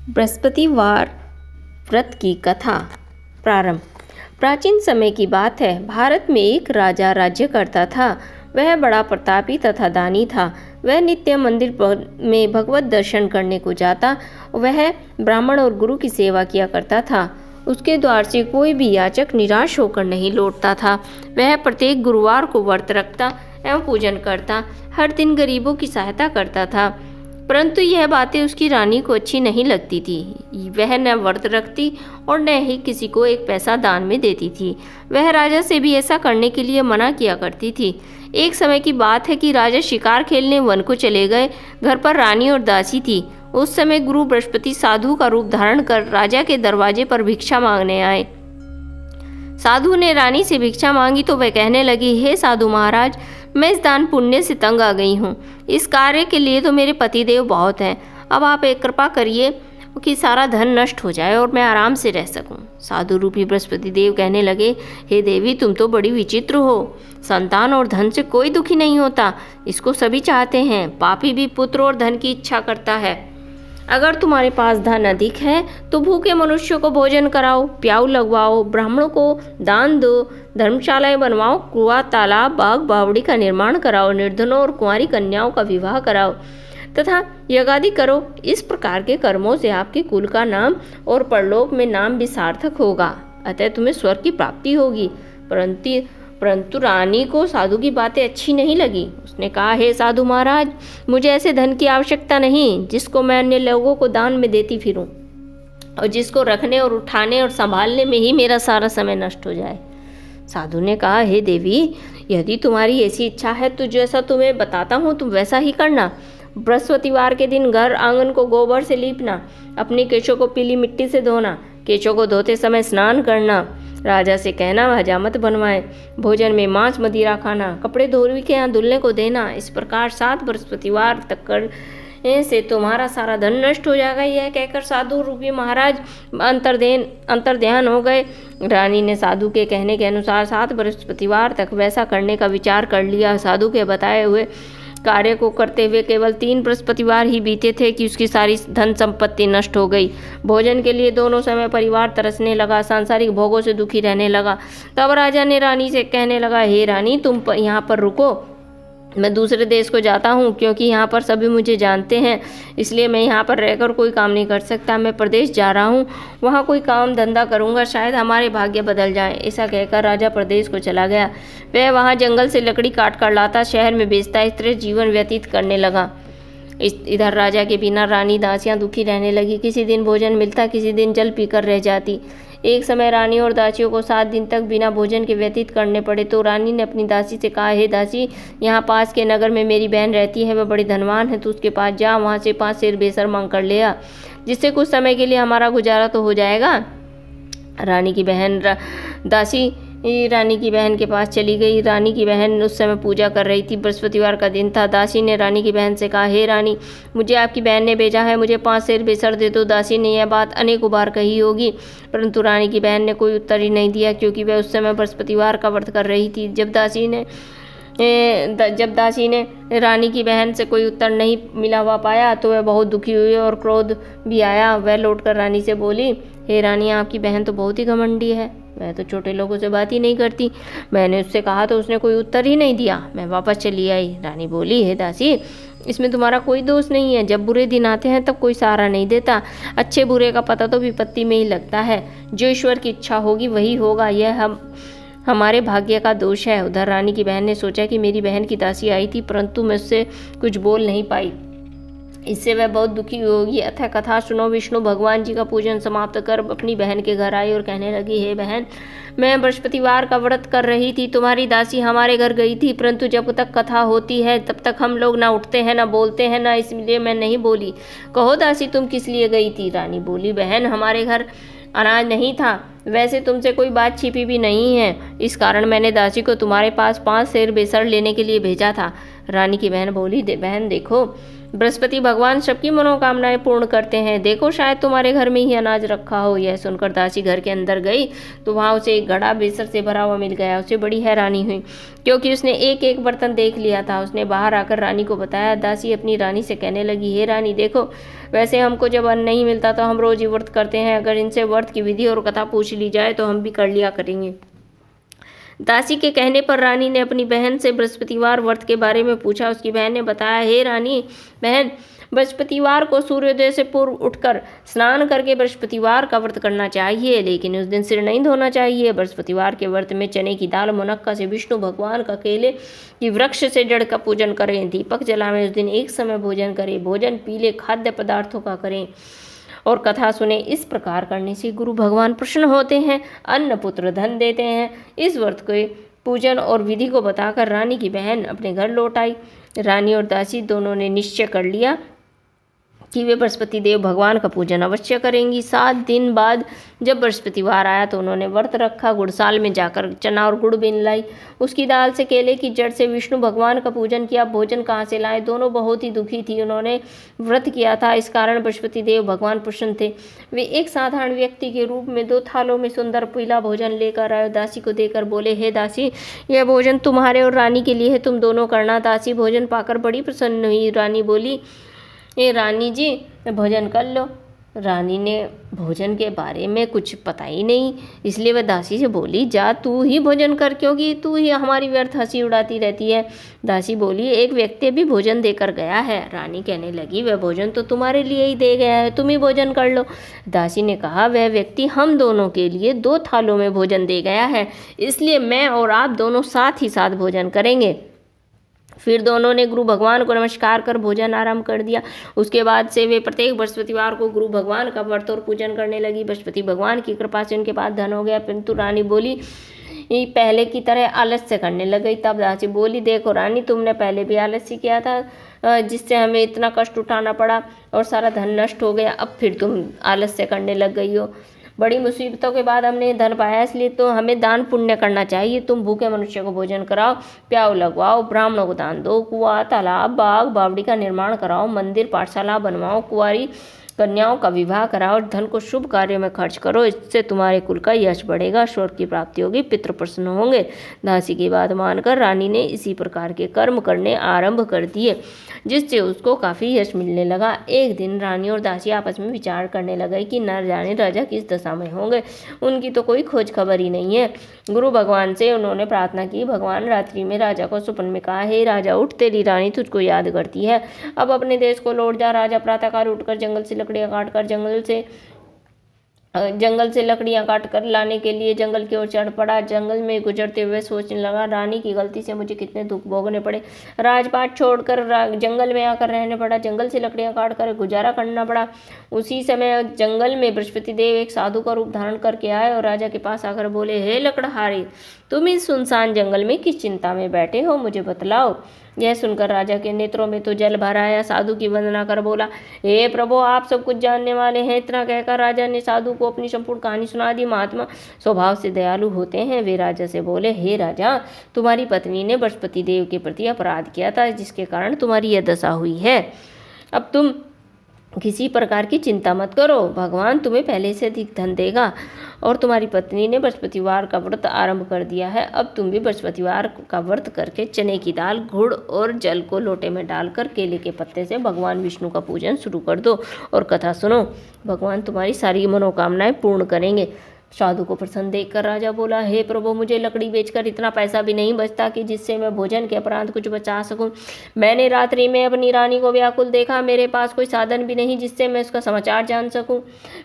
बृहस्पतिवार व्रत की कथा। प्रारंभ। प्राचीन समय की बात है। भारत में एक राजा राज्य करता था। वह बड़ा प्रतापी तथा दानी था। वह नित्य मंदिर में भगवत दर्शन करने को जाता। वह ब्राह्मण और गुरु की सेवा किया करता था। उसके द्वार से कोई भी याचक निराश होकर नहीं लौटता था। वह प्रत्येक गुरुवार को व्रत रखता एवं पूजन करता। हर दिन गरीबों की सहायता करता था। परंतु यह बातें उसकी रानी को अच्छी नहीं लगती थी। वह न व्रत रखती और न ही किसी को एक पैसा दान में देती थी। वह राजा से भी ऐसा करने के लिए मना किया करती थी। एक समय की बात है कि राजा शिकार खेलने वन को चले गए। घर पर रानी और दासी थी। उस समय गुरु बृहस्पति साधु का रूप धारण कर राजा के दरवाजे पर भिक्षा मांगने आए। साधु ने रानी से भिक्षा मांगी तो वह कहने लगी, हे साधु महाराज, मैं इस दान पुण्य से तंग आ गई हूँ। इस कार्य के लिए तो मेरे पतिदेव बहुत हैं। अब आप एक कृपा करिए कि सारा धन नष्ट हो जाए और मैं आराम से रह सकूं। साधु रूपी बृहस्पति देव कहने लगे, हे देवी, तुम तो बड़ी विचित्र हो। संतान और धन से कोई दुखी नहीं होता, इसको सभी चाहते हैं। पापी भी पुत्र और धन की इच्छा करता है। अगर तुम्हारे पास धन अधिक है तो भूखे मनुष्यों को भोजन कराओ, प्याऊ लगवाओ, ब्राह्मणों को दान दो, धर्मशालाएं बनवाओ, कुआं, तालाब, बाग, बावड़ी का निर्माण कराओ, निर्धनों और कुंवारी कन्याओं का विवाह कराओ तथा यज्ञादि करो। इस प्रकार के कर्मों से आपके कुल का नाम और परलोक में नाम भी सार्थक होगा। अतः तुम्हें स्वर्ग की प्राप्ति होगी। परंतु रानी को साधु की बातें अच्छी नहीं लगी। उसने कहा, हे साधु महाराज, मुझे ऐसे धन की आवश्यकता नहीं जिसको मैं अन्य लोगों को दान में देती फिरूं और जिसको रखने और उठाने और संभालने में ही मेरा सारा समय नष्ट हो जाए। साधु ने कहा, हे देवी, यदि तुम्हारी ऐसी इच्छा है तो जैसा तुम्हें बताता हूँ तुम वैसा ही करना। बृहस्पतिवार के दिन घर आंगन को गोबर से लीपना, अपने केशों को पीली मिट्टी से धोना, केशों को धोते समय स्नान करना, राजा से कहना हजामत बनवाए, भोजन में मांस मदिरा खाना, कपड़े धोबी के यहाँ दुल्हन को देना। इस प्रकार 7 बृहस्पतिवार तक करने से तुम्हारा सारा धन नष्ट हो जाएगा। यह कहकर साधु रूपी महाराज अंतर्ध्यान हो गए। रानी ने साधु के कहने के अनुसार 7 बृहस्पतिवार तक वैसा करने का विचार कर लिया। साधु के बताए हुए कार्य को करते हुए केवल 3 बृहस्पतिवार ही बीते थे कि उसकी सारी धन संपत्ति नष्ट हो गई। भोजन के लिए दोनों समय परिवार तरसने लगा, सांसारिक भोगों से दुखी रहने लगा। तब राजा ने रानी से कहने लगा, हे रानी, तुम यहाँ पर रुको, मैं दूसरे देश को जाता हूँ क्योंकि यहाँ पर सभी मुझे जानते हैं, इसलिए मैं यहाँ पर रहकर कोई काम नहीं कर सकता। मैं प्रदेश जा रहा हूँ, वहाँ कोई काम धंधा करूँगा, शायद हमारे भाग्य बदल जाएं। ऐसा कहकर राजा प्रदेश को चला गया। वह वहाँ जंगल से लकड़ी काट कर लाता, शहर में बेचता, इस तरह जीवन व्यतीत करने लगा। इधर राजा के बिना रानी दासियाँ दुखी रहने लगी। किसी दिन भोजन मिलता, किसी दिन जल पीकर रह जाती। एक समय रानी और दासियों को 7 दिन तक बिना भोजन के व्यतीत करने पड़े तो रानी ने अपनी दासी से कहा, हे दासी, यहाँ पास के नगर में मेरी बहन रहती है, वह बड़ी धनवान है, तो उसके पास जा, वहाँ से 5 सेर बेसर मांग कर ले आ, जिससे कुछ समय के लिए हमारा गुजारा तो हो जाएगा। दासी रानी की बहन के पास चली गई। रानी की बहन उस समय पूजा कर रही थी। बृहस्पतिवार का दिन था। दासी ने रानी की बहन से कहा, हे रानी, मुझे आपकी बहन ने भेजा है, मुझे 5 सेर बेसर दे दो। दासी ने यह बात अनेकों बार कही होगी, परंतु रानी की बहन ने कोई उत्तर ही नहीं दिया क्योंकि वह उस समय बृहस्पतिवार का व्रत कर रही थी। जब दासी ने रानी की बहन से कोई उत्तर नहीं मिला हुआ पाया तो वह बहुत दुखी हुई और क्रोध भी आया। वह लौटकर रानी से बोली, हे रानी, आपकी बहन तो बहुत ही घमंडी है, वह तो छोटे लोगों से बात ही नहीं करती। मैंने उससे कहा तो उसने कोई उत्तर ही नहीं दिया, मैं वापस चली आई। रानी बोली, हे दासी, इसमें तुम्हारा कोई दोष नहीं है। जब बुरे दिन आते हैं तब कोई सहारा नहीं देता। अच्छे बुरे का पता तो विपत्ति में ही लगता है। जो ईश्वर की इच्छा होगी वही होगा, यह हमारे भाग्य का दोष है। उधर रानी की बहन ने सोचा कि मेरी बहन की दासी आई थी, परंतु मैं उससे कुछ बोल नहीं पाई, इससे वह बहुत दुखी होगी। अतः कथा सुनो। विष्णु भगवान जी का पूजन समाप्त कर अपनी बहन के घर आई और कहने लगी, हे बहन, मैं बृहस्पतिवार का व्रत कर रही थी, तुम्हारी दासी हमारे घर गई थी, परंतु जब तक कथा होती है तब तक हम लोग ना उठते हैं, ना बोलते हैं, ना इसलिए मैं नहीं बोली। कहो दासी, तुम किस लिए गई थी? रानी बोली, बहन, हमारे घर अनाज नहीं था, वैसे तुमसे कोई बात छिपी भी नहीं है, इस कारण मैंने दासी को तुम्हारे पास 5 सेर बेसर लेने के लिए भेजा था। रानी की बहन बोली, बहन देखो, बृहस्पति भगवान सबकी मनोकामनाएं पूर्ण करते हैं, देखो शायद तुम्हारे घर में ही अनाज रखा हो। यह सुनकर दासी घर के अंदर गई तो वहाँ उसे एक घड़ा बेसर से भरा हुआ मिल गया। उसे बड़ी हैरानी हुई क्योंकि उसने एक एक बर्तन देख लिया था। उसने बाहर आकर रानी को बताया। दासी अपनी रानी से कहने लगी, हे रानी देखो, वैसे हमको जब अन्न नहीं मिलता तो हम रोज ही व्रत करते हैं। अगर इनसे व्रत की विधि और कथा पूछ ली जाए तो हम भी कर लिया करेंगे। दासी के कहने पर रानी ने अपनी बहन से बृहस्पतिवार व्रत के बारे में पूछा। उसकी बहन ने बताया, हे रानी बहन, बृहस्पतिवार को सूर्योदय से पूर्व उठकर स्नान करके बृहस्पतिवार का व्रत करना चाहिए, लेकिन उस दिन सिर नहीं धोना चाहिए। बृहस्पतिवार के व्रत में चने की दाल, मुनक्का से विष्णु भगवान का, केले की वृक्ष से जड़ का पूजन करें, दीपक जलाएं। उस दिन एक समय भोजन करें, भोजन पीले खाद्य पदार्थों का करें और कथा सुने। इस प्रकार करने से गुरु भगवान प्रसन्न होते हैं, अन्न पुत्र धन देते हैं। इस व्रत के पूजन और विधि को बताकर रानी की बहन अपने घर लौट आई। रानी और दासी दोनों ने निश्चय कर लिया कि वे बृहस्पति देव भगवान का पूजन अवश्य करेंगी। 7 दिन बाद जब बृहस्पतिवार आया तो उन्होंने व्रत रखा। गुड़साल में जाकर चना और गुड़ बीन लाई, उसकी दाल से, केले की जड़ से विष्णु भगवान का पूजन किया। भोजन कहाँ से लाए? दोनों बहुत ही दुखी थी। उन्होंने व्रत किया था, इस कारण बृहस्पति देव भगवान प्रसन्न थे। वे एक साधारण व्यक्ति के रूप में 2 थालों में सुंदर पीला भोजन लेकर आए। दासी को देकर बोले, हे दासी, यह भोजन तुम्हारे और रानी के लिए है, तुम दोनों करना। दासी भोजन पाकर बड़ी प्रसन्न हुई। रानी बोली, ये रानी जी भोजन कर लो। रानी ने भोजन के बारे में कुछ पता ही नहीं, इसलिए वह दासी से बोली, जा तू ही भोजन कर, क्योंकि तू ही हमारी व्यर्थ हंसी उड़ाती रहती है। दासी बोली, एक व्यक्ति भी भोजन देकर गया है। रानी कहने लगी, वह भोजन तो तुम्हारे लिए ही दे गया है, तुम ही भोजन कर लो। दासी ने कहा, वह व्यक्ति हम दोनों के लिए 2 थालों में भोजन दे गया है, इसलिए मैं और आप दोनों साथ ही साथ भोजन करेंगे। फिर दोनों ने गुरु भगवान को नमस्कार कर भोजन आरंभ कर दिया। उसके बाद से वे प्रत्येक बृहस्पतिवार को गुरु भगवान का व्रत और पूजन करने लगी। बृहस्पति भगवान की कृपा से उनके पास धन हो गया, परंतु रानी बोली पहले की तरह आलस्य करने लग गई। तब दासी बोली, देखो रानी, तुमने पहले भी आलस्य किया था, जिससे हमें इतना कष्ट उठाना पड़ा और सारा धन नष्ट हो गया। अब फिर तुम आलस्य करने लग गई हो। बड़ी मुसीबतों के बाद हमने धन पाया, इसलिए तो हमें दान पुण्य करना चाहिए। तुम भूखे मनुष्य को भोजन कराओ, प्याऊ लगवाओ, ब्राह्मणों को दान दो, कुआं, तालाब, बाग, बावड़ी का निर्माण कराओ, मंदिर, पाठशाला बनवाओ, कुंवारी कन्याओं का विवाह कराओ, धन को शुभ कार्यों में खर्च करो। इससे तुम्हारे कुल का यश बढ़ेगा, स्वर्ग की प्राप्ति होगी, पितृ प्रसन्न होंगे। दासी की बात मानकर रानी ने इसी प्रकार के कर्म करने आरंभ कर दिए, जिससे उसको काफ़ी यश मिलने लगा। एक दिन रानी और दासी आपस में विचार करने लगे कि न जाने राजा किस दशा में होंगे, उनकी तो कोई खोज खबर ही नहीं है। गुरु भगवान से उन्होंने प्रार्थना की। भगवान रात्रि में राजा को स्वप्न में कहा, हे राजा, उठ, तेरी रानी तुझको याद करती है, अब अपने देश को लौट जा। राजा प्रातःकाल उठकर जंगल से लकड़ियां काटकर जंगल से लकड़ियां काट कर लाने के लिए जंगल की ओर चढ़ पड़ा। जंगल में गुजरते हुए सोचने लगा, रानी की गलती से मुझे कितने दुख भोगने पड़े। राजपाट छोड़कर जंगल में आकर रहने पड़ा, जंगल से लकड़ियां काट कर गुजारा करना पड़ा। उसी समय जंगल में बृहस्पति देव एक साधु का रूप धारण करके आए और राजा के पास आकर बोले, हे लकड़हारे, तुम इस सुनसान जंगल में किस चिंता में बैठे हो, मुझे बतलाओ। यह सुनकर राजा के नेत्रों में तो जल भर आया। साधु की वंदना कर बोला, हे प्रभु, आप सब कुछ जानने वाले हैं। इतना कहकर राजा ने साधु को अपनी संपूर्ण कहानी सुना दी। महात्मा स्वभाव से दयालु होते हैं। वे राजा से बोले, हे राजा, तुम्हारी पत्नी ने बृहस्पति देव के प्रति अपराध किया था, जिसके कारण तुम्हारी यह दशा हुई है। अब तुम किसी प्रकार की चिंता मत करो, भगवान तुम्हें पहले से अधिक धन देगा। और तुम्हारी पत्नी ने बृहस्पतिवार का व्रत आरंभ कर दिया है। अब तुम भी बृहस्पतिवार का व्रत करके चने की दाल, गुड़ और जल को लोटे में डालकर केले के पत्ते से भगवान विष्णु का पूजन शुरू कर दो और कथा सुनो। भगवान तुम्हारी सारी मनोकामनाएं पूर्ण करेंगे। साधु को प्रसन्न देखकर राजा बोला, हे प्रभु, मुझे लकड़ी बेचकर इतना पैसा भी नहीं बचता कि जिससे मैं भोजन के उपरांत कुछ बचा सकूं। मैंने रात्रि में अपनी रानी को व्याकुल देखा, मेरे पास कोई साधन भी नहीं जिससे मैं उसका समाचार जान सकूं।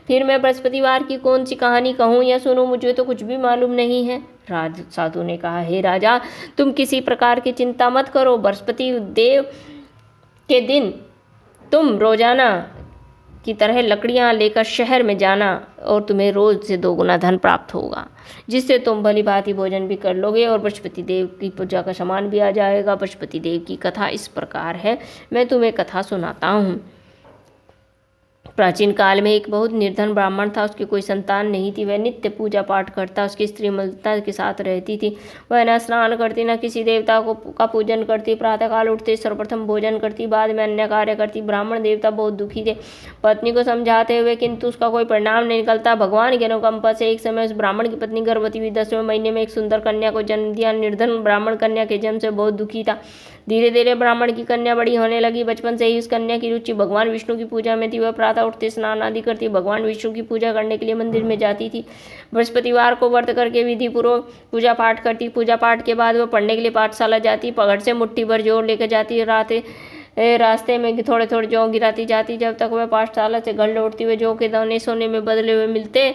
फिर मैं बृहस्पतिवार की कौन सी कहानी कहूं या सुनूं, मुझे तो कुछ भी मालूम नहीं है। साधु ने कहा, हे राजा, तुम किसी प्रकार की चिंता मत करो। बृहस्पति देव के दिन तुम रोजाना की तरह लकड़ियां लेकर शहर में जाना और तुम्हें रोज से 2 गुना धन प्राप्त होगा, जिससे तुम भली भांति भोजन भी कर लोगे और बृहस्पति देव की पूजा का सामान भी आ जाएगा। बृहस्पति देव की कथा इस प्रकार है, मैं तुम्हें कथा सुनाता हूँ। प्राचीन काल में एक बहुत निर्धन ब्राह्मण था। उसकी कोई संतान नहीं थी। वह नित्य पूजा पाठ करता, उसकी स्त्री मलता के साथ रहती थी। वह न स्नान करती, न किसी देवता का पूजन करती। प्रातःकाल उठते सर्वप्रथम भोजन करती, बाद में अन्य कार्य करती। ब्राह्मण देवता बहुत दुखी थे, पत्नी को समझाते हुए, किंतु उसका कोई परिणाम नहीं निकलता। भगवान के अनुकंपा से एक समय उस ब्राह्मण की पत्नी गर्भवती हुई। 10वें महीने में एक सुंदर कन्या को जन्म दिया। निर्धन ब्राह्मण कन्या के जन्म से बहुत दुखी था। धीरे धीरे ब्राह्मण की कन्या बड़ी होने लगी। बचपन से ही उस कन्या की रुचि भगवान विष्णु की पूजा में थी। वह प्रातः उठते स्नान आदि करती, भगवान विष्णु की पूजा करने के लिए मंदिर में जाती थी। बृहस्पतिवार को व्रत करके विधि पूर्वक पूजा पाठ करती। पूजा पाठ के बाद वह पढ़ने के लिए पाठशाला जाती। घर से मुट्ठी भर जौ लेकर जाती। रास्ते में थोड़े थोड़े जौ गिराती जाती। जब तक वह पाठशाला से घर लौटती, हुए जौ के दाने सोने में बदले हुए मिलते।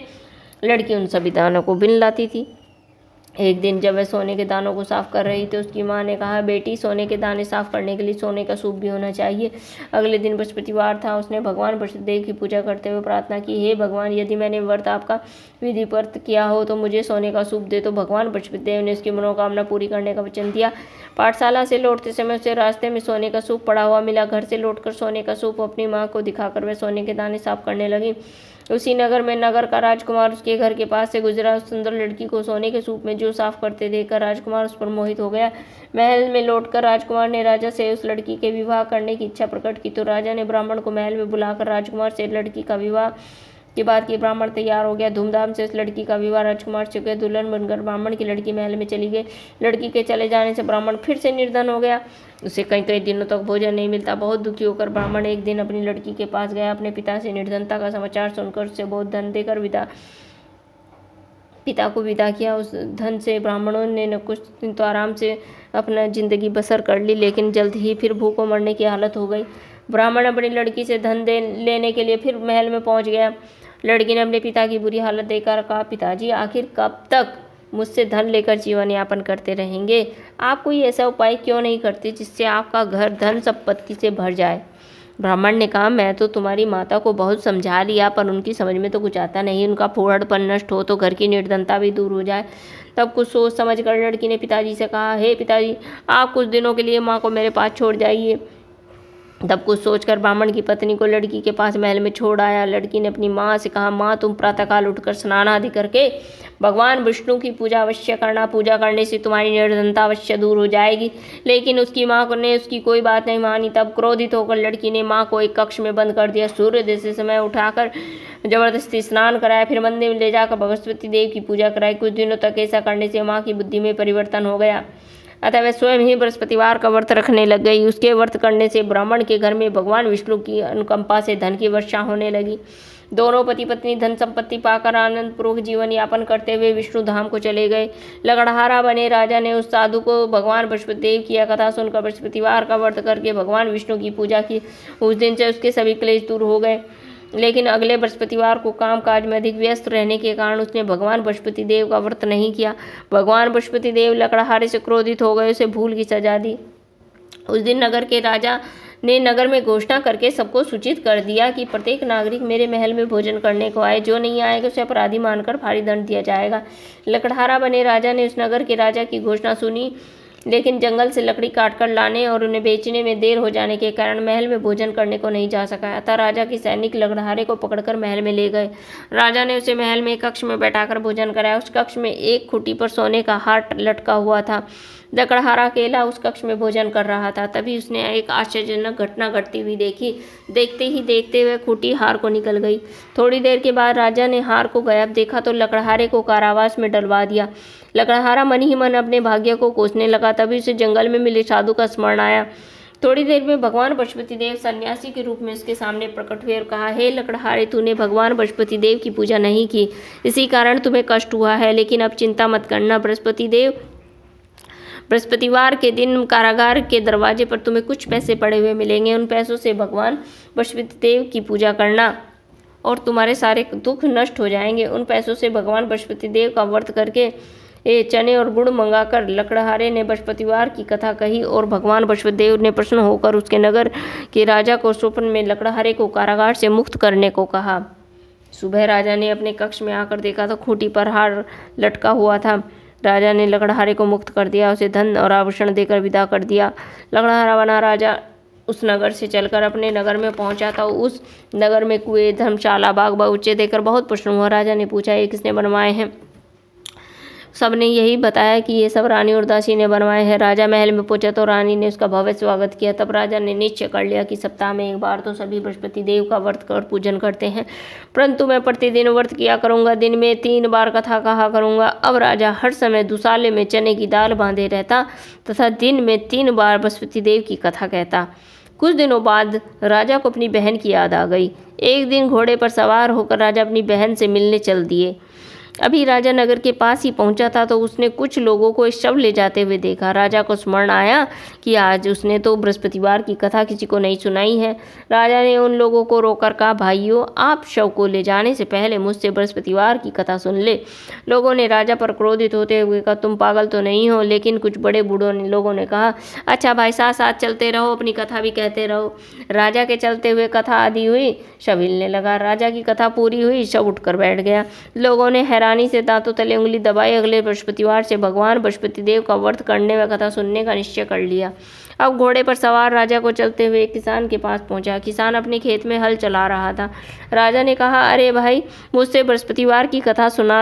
लड़की उन सभी दानों को बिन लाती थी। एक दिन जब वह सोने के दानों को साफ कर रही थी, उसकी माँ ने कहा, बेटी, सोने के दाने साफ करने के लिए सोने का सूप भी होना चाहिए। अगले दिन बृहस्पतिवार था। उसने भगवान बृहस्पतिदेव की पूजा करते हुए प्रार्थना की, हे भगवान, यदि मैंने व्रत आपका विधिवत किया हो तो मुझे सोने का सूप दे। तो भगवान बृहस्पतिदेव ने उसकी मनोकामना पूरी करने का वचन दिया। पाठशाला से लौटते समय उसे रास्ते में सोने का सूप पड़ा हुआ मिला। घर से लौटकर सोने का सूप अपनी माँ को दिखाकर वह सोने के दाने साफ करने लगी। उसी नगर में नगर का राजकुमार उसके घर के पास से गुजरा। उस सुंदर लड़की को सोने के सूप में जो साफ करते देखकर राजकुमार उस पर मोहित हो गया। महल में लौटकर राजकुमार ने राजा से उस लड़की के विवाह करने की इच्छा प्रकट की। तो राजा ने ब्राह्मण को महल में बुलाकर राजकुमार से लड़की का विवाह के बाद कि ब्राह्मण तैयार हो गया। धूमधाम से उस लड़की का विवाह राजकुमार से गए। दुल्हन बनकर ब्राह्मण की लड़की महल में चली गई। लड़की के चले जाने से ब्राह्मण फिर से निर्धन हो गया। उसे कई कई दिनों तक भोजन नहीं मिलता। बहुत दुखी होकर ब्राह्मण एक दिन अपनी लड़की के पास गया। अपने पिता से निर्धनता का समाचार सुनकर उससे बहुत धन देकर पिता को विदा किया। उस धन से ब्राह्मणों ने न कुछ दिन तो आराम से अपना जिंदगी बसर कर ली, लेकिन जल्द ही फिर भूखों मरने की हालत हो गई। ब्राह्मण अपनी लड़की से धन लेने के लिए फिर महल में पहुंच गया। लड़की ने अपने पिता की बुरी हालत देखकर कहा, पिताजी, आखिर कब तक मुझसे धन लेकर जीवन यापन करते रहेंगे? आप कोई ऐसा उपाय क्यों नहीं करते जिससे आपका घर धन संपत्ति से भर जाए? ब्राह्मण ने कहा, मैं तो तुम्हारी माता को बहुत समझा लिया, पर उनकी समझ में तो कुछ आता नहीं। उनका फूहड़पन नष्ट हो तो घर की निर्धनता भी दूर हो जाए। तब कुछ सोच समझ कर लड़की ने पिताजी से कहा, हे पिताजी, आप कुछ दिनों के लिए माँ को मेरे पास छोड़ जाइए। तब कुछ सोचकर ब्राह्मण की पत्नी को लड़की के पास महल में छोड़ आया। लड़की ने अपनी माँ से कहा, माँ, तुम प्रातःकाल उठकर स्नान आदि करके भगवान विष्णु की पूजा अवश्य करना। पूजा करने से तुम्हारी निर्धनता अवश्य दूर हो जाएगी। लेकिन उसकी माँ ने उसकी कोई बात नहीं मानी। तब क्रोधित होकर लड़की ने माँ को एक कक्ष में बंद कर दिया। सूर्योदय से समय उठाकर जबरदस्ती स्नान कराया। फिर मंदिर में ले जाकर बृहस्पति देव की पूजा कराई। कुछ दिनों तक ऐसा करने से माँ की बुद्धि में परिवर्तन हो गया। अतः वह स्वयं ही बृहस्पतिवार का व्रत रखने लग गई। उसके व्रत करने से ब्राह्मण के घर में भगवान विष्णु की अनुकंपा से धन की वर्षा होने लगी। दोनों पति पत्नी धन संपत्ति पाकर आनंद पूर्वक जीवन यापन करते हुए विष्णु धाम को चले गए। लकड़हारा बने राजा ने उस साधु को भगवान बृहस्पतिदेव की कथा सुनकर बृहस्पतिवार का व्रत करके भगवान विष्णु की पूजा की। उस दिन से उसके सभी क्लेश दूर हो गए। लेकिन अगले बृहस्पतिवार को काम काज में अधिक व्यस्त रहने के कारण उसने भगवान बृहस्पति देव का व्रत नहीं किया। भगवान बृहस्पति देव लकड़हारे से क्रोधित हो गए, उसे भूल की सजा दी। उस दिन नगर के राजा ने नगर में घोषणा करके सबको सूचित कर दिया कि प्रत्येक नागरिक मेरे महल में भोजन करने को आए। जो नहीं आएगा उसे अपराधी मानकर भारी दंड दिया जाएगा। लकड़हारा बने राजा ने उस नगर के राजा की घोषणा सुनी, लेकिन जंगल से लकड़ी काटकर लाने और उन्हें बेचने में देर हो जाने के कारण महल में भोजन करने को नहीं जा सका। अतः राजा के सैनिक लकड़हारे को पकड़कर महल में ले गए। राजा ने उसे महल में एक कक्ष में बैठाकर भोजन कराया। उस कक्ष में एक खूंटी पर सोने का हार लटका हुआ था। लकड़हारा अकेला उस कक्ष में भोजन कर रहा था। तभी उसने एक आश्चर्यजनक घटना घटती हुई देखी। देखते ही देखते हुए खूंटी हार को निकल गई। थोड़ी देर के बाद राजा ने हार को गायब देखा तो लकड़हारे को कारावास में डलवा दिया। लकड़हारा मन ही मन अपने भाग्य को कोसने लगा। तभी उसे जंगल में मिले साधु का स्मरण आया। थोड़ी देर में भगवान बृहस्पति देव सन्यासी के रूप में उसके सामने प्रकट हुए और कहा, हे लकड़हारे, तूने भगवान बृहस्पति देव की पूजा नहीं की, इसी कारण तुम्हें कष्ट हुआ है। लेकिन अब चिंता मत करना। बृहस्पतिवार के दिन कारागार के दरवाजे पर तुम्हें कुछ पैसे पड़े हुए मिलेंगे। उन पैसों से भगवान बृहस्पति देव की पूजा करना और तुम्हारे सारे दुख नष्ट हो जाएंगे। उन पैसों से भगवान बृहस्पति देव का व्रत करके चने और गुड़ मंगाकर लकड़हारे ने बृहस्पतिवार की कथा कही और भगवान बृहस्पति देव ने प्रसन्न होकर उसके नगर के राजा को स्वप्न में लकड़हारे को कारागार से मुक्त करने को कहा। सुबह राजा ने अपने कक्ष में आकर देखा तो खूंटी पर हार लटका हुआ था। राजा ने लकड़हारे को मुक्त कर दिया, उसे धन और आभूषण देकर विदा कर दिया। लकड़हारा बना राजा उस नगर से चलकर अपने नगर में पहुंचा था। उस नगर में कुएं, धर्मशाला, बाग बगीचे देखकर बहुत प्रसन्न हुआ। राजा ने पूछा, ये किसने बनवाए हैं? सबने यही बताया कि ये सब रानी उर्वशी ने बनवाए हैं। राजा महल में पहुंचा तो रानी ने उसका भव्य स्वागत किया। तब राजा ने निश्चय कर लिया कि सप्ताह में एक बार तो सभी बृहस्पति देव का व्रत कर पूजन करते हैं, परंतु मैं प्रतिदिन व्रत किया करूँगा, दिन में 3 बार कथा कहा करूँगा। अब राजा हर समय दुसाले में चने की दाल बांधे रहता तथा दिन में 3 बार बृहस्पति देव की कथा कहता। कुछ दिनों बाद राजा को अपनी बहन की याद आ गई। एक दिन घोड़े पर सवार होकर राजा अपनी बहन से मिलने चल दिए। अभी राजा नगर के पास ही पहुंचा था तो उसने कुछ लोगों को शव ले जाते हुए देखा। राजा को स्मरण आया कि आज उसने तो बृहस्पतिवार की कथा किसी को नहीं सुनाई है। राजा ने उन लोगों को रोककर कहा, भाइयों, आप शव को ले जाने से पहले मुझसे बृहस्पतिवार की कथा सुन ले। लोगों ने राजा पर क्रोधित होते हुए कहा, तुम पागल तो नहीं हो? लेकिन कुछ बड़े बूढ़ों ने लोगों ने कहा, अच्छा भाई, साथ साथ चलते रहो, अपनी कथा भी कहते रहो। राजा के चलते हुए कथा आदि हुई, शव हिलने लगा। राजा की कथा पूरी हुई, शव उठकर बैठ गया। लोगों ने हैरानी से दांतों तले उंगली दबाई। अगले बृहस्पतिवार से भगवान बृहस्पति देव का व्रत करने व कथा सुनने का निश्चय कर लिया। अब घोड़े पर सवार राजा को चलते हुए एक किसान के पास पहुंचा। किसान अपने खेत में हल चला रहा था। राजा ने कहा, अरे भाई, मुझसे बृहस्पतिवार की कथा सुन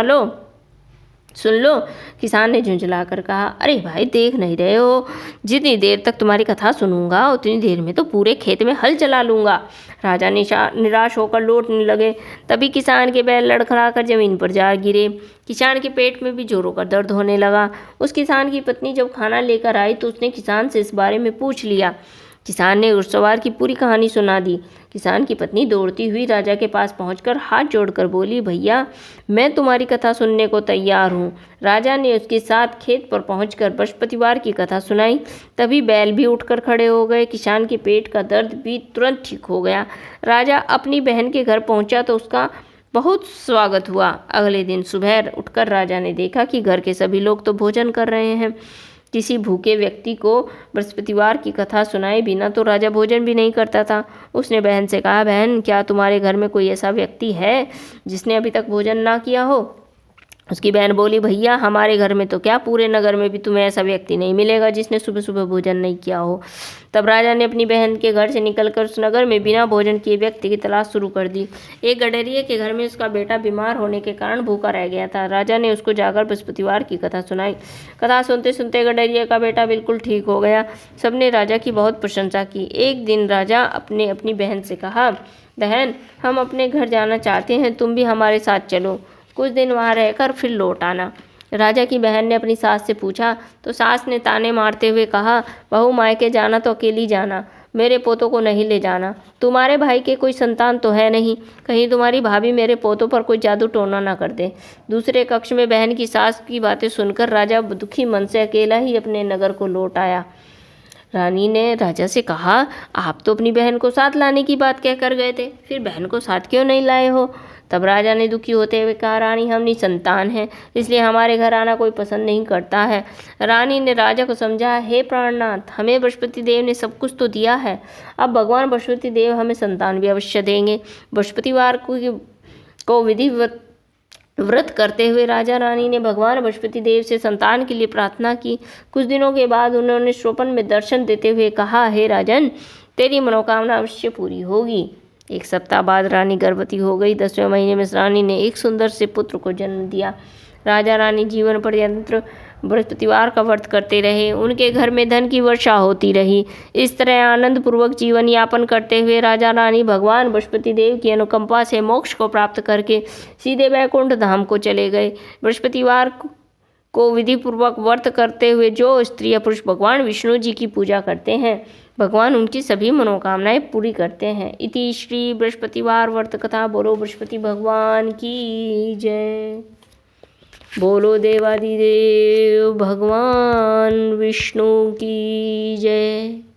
लो। किसान ने झुंझलाकर कहा, अरे भाई, देख नहीं रहे हो, जितनी देर तक तुम्हारी कथा सुनूंगा उतनी देर में तो पूरे खेत में हल चला लूंगा। राजा निराश होकर लौटने लगे। तभी किसान के बैल लड़खड़ाकर जमीन पर जा गिरे। किसान के पेट में भी जोरों का दर्द होने लगा। उस किसान की पत्नी जब खाना लेकर आई तो उसने किसान से इस बारे में पूछ लिया। किसान ने घुड़सवार की पूरी कहानी सुना दी। किसान की पत्नी दौड़ती हुई राजा के पास पहुंचकर हाथ जोड़कर बोली, भैया, मैं तुम्हारी कथा सुनने को तैयार हूँ। राजा ने उसके साथ खेत पर पहुंचकर बृहस्पतिवार की कथा सुनाई। तभी बैल भी उठकर खड़े हो गए। किसान के पेट का दर्द भी तुरंत ठीक हो गया। राजा अपनी बहन के घर पहुंचा तो उसका बहुत स्वागत हुआ। अगले दिन सुबह उठकर राजा ने देखा कि घर के सभी लोग तो भोजन कर रहे हैं। किसी भूखे व्यक्ति को बृहस्पतिवार की कथा सुनाए बिना तो राजा भोजन भी नहीं करता था। उसने बहन से कहा, बहन, क्या तुम्हारे घर में कोई ऐसा व्यक्ति है जिसने अभी तक भोजन ना किया हो? उसकी बहन बोली, भैया, हमारे घर में तो क्या, पूरे नगर में भी तुम्हें ऐसा व्यक्ति नहीं मिलेगा जिसने सुबह सुबह भोजन नहीं किया हो। तब राजा ने अपनी बहन के घर से निकलकर उस नगर में बिना भोजन किए व्यक्ति की तलाश शुरू कर दी। एक गडरिये के घर में उसका बेटा बीमार होने के कारण भूखा रह गया था। राजा ने उसको जाकर बृहस्पतिवार की कथा सुनाई। कथा सुनते सुनते गडरिये का बेटा बिल्कुल ठीक हो गया। सबने राजा की बहुत प्रशंसा की। एक दिन राजा अपनी बहन से कहा, बहन, हम अपने घर जाना चाहते हैं, तुम भी हमारे साथ चलो, कुछ दिन वहाँ रहकर फिर लौट आना। राजा की बहन ने अपनी सास से पूछा तो सास ने ताने मारते हुए कहा, बहू, मायके जाना तो अकेली जाना, मेरे पोतों को नहीं ले जाना। तुम्हारे भाई के कोई संतान तो है नहीं, कहीं तुम्हारी भाभी मेरे पोतों पर कोई जादू टोना ना कर दे। दूसरे कक्ष में बहन की सास की बातें सुनकर राजा दुखी मन से अकेला ही अपने नगर को लौट आया। रानी ने राजा से कहा, आप तो अपनी बहन को साथ लाने की बात कहकर गए थे, फिर बहन को साथ क्यों नहीं लाए हो? तब राजा ने दुखी होते हुए कहा, रानी, हम निसंतान हैं, इसलिए हमारे घर आना कोई पसंद नहीं करता है। रानी ने राजा को समझा, हे प्राणनाथ, हमें बृहस्पति देव ने सब कुछ तो दिया है, अब भगवान बृहस्पति देव हमें संतान भी अवश्य देंगे। बृहस्पतिवार को विधिवत व्रत करते हुए राजा रानी ने भगवान बृहस्पति देव से संतान के लिए प्रार्थना की। कुछ दिनों के बाद उन्होंने स्वप्न में दर्शन देते हुए कहा, हे राजन, तेरी मनोकामना अवश्य पूरी होगी। 1 सप्ताह बाद रानी गर्भवती हो गई। 10वें महीने में रानी ने एक सुंदर से पुत्र को जन्म दिया। राजा रानी जीवन पर्यंत बृहस्पतिवार का व्रत करते रहे। उनके घर में धन की वर्षा होती रही। इस तरह आनंद पूर्वक जीवन यापन करते हुए राजा रानी भगवान बृहस्पति देव की अनुकंपा से मोक्ष को प्राप्त करके सीधे वैकुंठ धाम को चले गए। बृहस्पतिवार को विधि पूर्वक व्रत करते हुए जो स्त्री या पुरुष भगवान विष्णु जी की पूजा करते हैं, भगवान उनकी सभी मनोकामनाएं पूरी करते हैं। इति श्री बृहस्पतिवार व्रत कथा। बोलो बृहस्पति भगवान की जय। बोलो देवादिदेव भगवान विष्णु की जय।